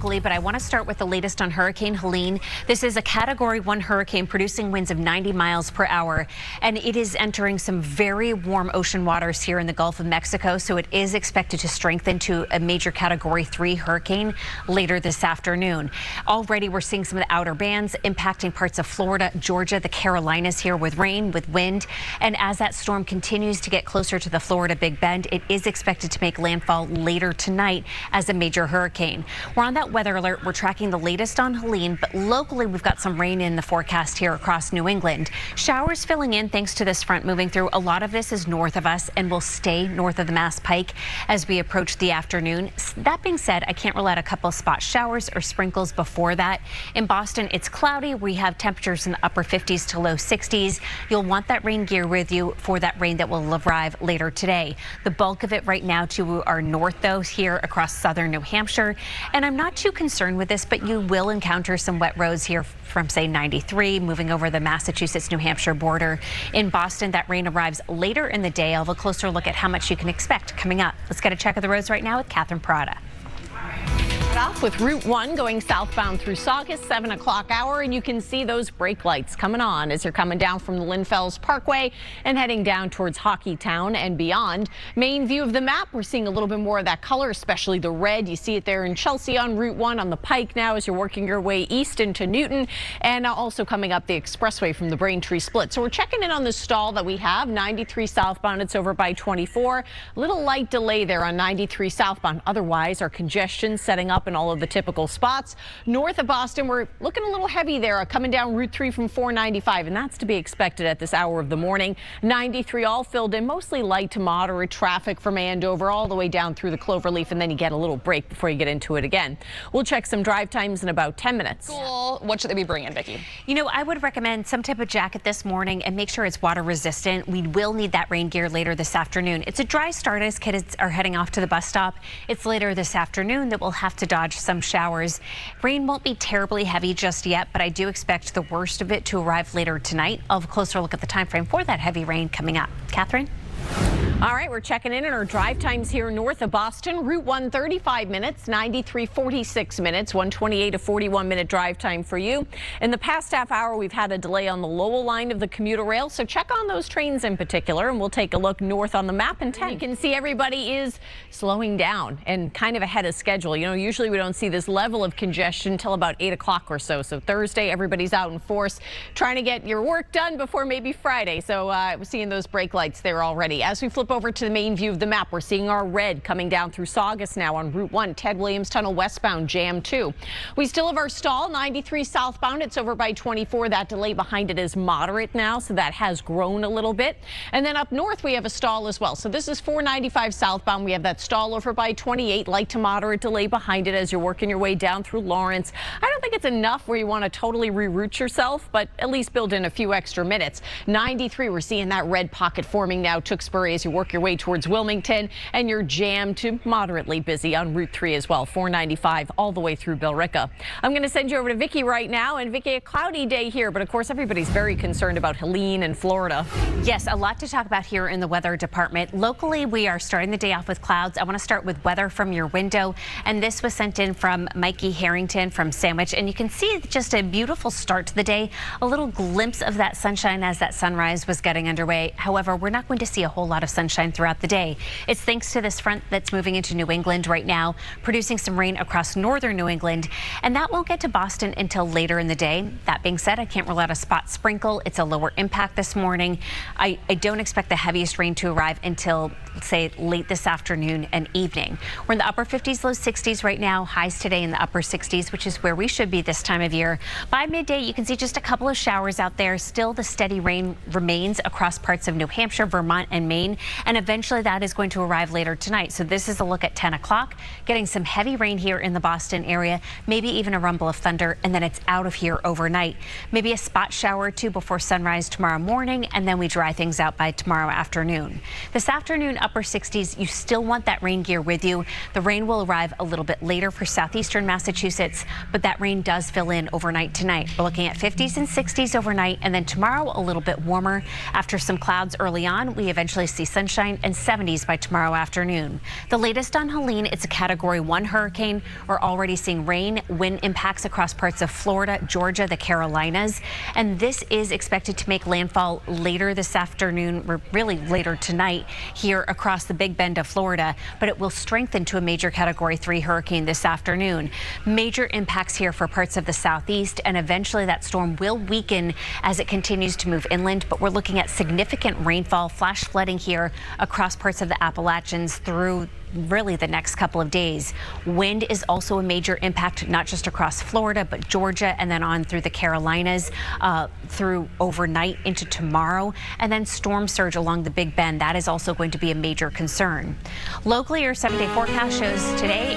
But I want to start with the latest on Hurricane Helene. This is a Category 1 hurricane producing winds of 90 miles per hour, and it is entering some very warm ocean waters here in the Gulf of Mexico, so it is expected to strengthen to a major Category 3 hurricane later this afternoon. Already we're seeing some of the outer bands impacting parts of Florida, Georgia, the Carolinas here with rain, with wind, and as that storm continues to get closer to the Florida Big Bend, it is expected to make landfall later tonight as a major hurricane. We're on that weather alert. We're tracking the latest on Helene, but locally we've got some rain in the forecast here across New England. Showers filling in thanks to this front moving through. A lot of this is north of us and will stay north of the Mass Pike as we approach the afternoon. That being said, I can't rule out a couple of spot showers or sprinkles before that. In Boston, it's cloudy. We have temperatures in the upper 50s to low 60s. You'll want that rain gear with you for that rain that will arrive later today. The bulk of it right now to our north, though, here across southern New Hampshire. And I'm not too concerned with this, but you will encounter some wet roads here from, say, 93, moving over the Massachusetts-New Hampshire border. In Boston, that rain arrives later in the day. I'll have a closer look at how much you can expect coming up. Let's get a check of the roads right now with Parrott. Off with Route 1 going southbound through Saugus, 7 o'clock hour, and you can see those brake lights coming on as you're coming down from the Lynn Fells Parkway and heading down towards Hockeytown and beyond. Main view of the map, we're seeing a little bit more of that color, especially the red. You see it there in Chelsea on Route 1 on the Pike now as you're working your way east into Newton, and also coming up the expressway from the Braintree Split. So we're checking in on the stall that we have, 93 southbound. It's over by 24. A little light delay there on 93 southbound. Otherwise, our congestion setting up in all of the typical spots. North of Boston, we're looking a little heavy there, coming down Route 3 from 495, and that's to be expected at this hour of the morning. 93 all filled in, mostly light to moderate traffic from Andover all the way down through the Cloverleaf, and then you get a little break before you get into it again. We'll check some drive times in about 10 minutes. Cool. What should they be bringing, Vicki? You know, I would recommend some type of jacket this morning and make sure it's water resistant. We will need that rain gear later this afternoon. It's a dry start as kids are heading off to the bus stop. It's later this afternoon that we'll have to dodge some showers. Rain won't be terribly heavy just yet, but I do expect the worst of it to arrive later tonight. I'll have a closer look at the time frame for that heavy rain coming up. Catherine? All right, we're checking in on our drive times here north of Boston. Route 1, 35 minutes, 93, 46 minutes, 128 to 41 minute drive time for you. In the past half hour, we've had a delay on the Lowell line of the commuter rail, so check on those trains in particular, and we'll take a look north on the map in 10. You can see everybody is slowing down and kind of ahead of schedule. You know, usually we don't see this level of congestion until about 8 o'clock or so. So Thursday, everybody's out in force trying to get your work done before maybe Friday. So we're seeing those brake lights there already. As we flip over to the main view of the map, we're seeing our red coming down through Saugus now on Route 1. Ted Williams Tunnel westbound, jam 2. We still have our stall, 93 southbound. It's over by 24. That delay behind it is moderate now, so that has grown a little bit. And then up north, we have a stall as well. So this is 495 southbound. We have that stall over by 28, light to moderate delay behind it as you're working your way down through Lawrence. I don't think it's enough where you want to totally reroute yourself, but at least build in a few extra minutes. 93, we're seeing that red pocket forming now, Tewksbury, as you work your way towards Wilmington, and you're jammed to moderately busy on Route 3 as well, 495 all the way through Billerica. I'm going to send you over to Vicki right now, and Vicki, a cloudy day here, but of course everybody's very concerned about Helene and Florida. Yes, a lot to talk about here in the weather department. Locally, we are starting the day off with clouds. I want to start with weather from your window, and this was sent in from Mikey Harrington from Sandwich, and you can see just a beautiful start to the day, a little glimpse of that sunshine as that sunrise was getting underway. However, we're not going to see a whole lot of sunshine throughout the day. It's thanks to this front that's moving into New England right now, producing some rain across northern New England, and that won't get to Boston until later in the day. That being said, I can't rule out a spot sprinkle. It's a lower impact this morning. I don't expect the heaviest rain to arrive until, say, late this afternoon and evening. We're in the upper 50s, low 60s right now. Highs today in the upper 60s, which is where we should be this time of year. By midday, you can see just a couple of showers out there. Still, the steady rain remains across parts of New Hampshire, Vermont, and Maine, and eventually that is going to arrive later tonight. So this is a look at 10 o'clock, getting some heavy rain here in the Boston area, maybe even a rumble of thunder, and then it's out of here overnight. Maybe a spot shower or two before sunrise tomorrow morning, and then we dry things out by tomorrow afternoon. This afternoon, upper 60s, you still want that rain gear with you. The rain will arrive a little bit later for southeastern Massachusetts, but that rain does fill in overnight tonight. We're looking at 50s and 60s overnight, and then tomorrow a little bit warmer. After some clouds early on, we eventually see sun sunshine and 70s by tomorrow afternoon. The latest on Helene, it's a Category 1 hurricane. We're already seeing rain, wind impacts across parts of Florida, Georgia, the Carolinas, and this is expected to make landfall later this afternoon, or really later tonight here across the Big Bend of Florida, but it will strengthen to a major Category 3 hurricane this afternoon. Major impacts here for parts of the southeast, and eventually that storm will weaken as it continues to move inland, but we're looking at significant rainfall, flash flooding here across parts of the Appalachians through really the next couple of days. Wind is also a major impact, not just across Florida, but Georgia, and then on through the Carolinas through overnight into tomorrow. And then storm surge along the Big Bend. That is also going to be a major concern. Locally, your 7-day forecast shows today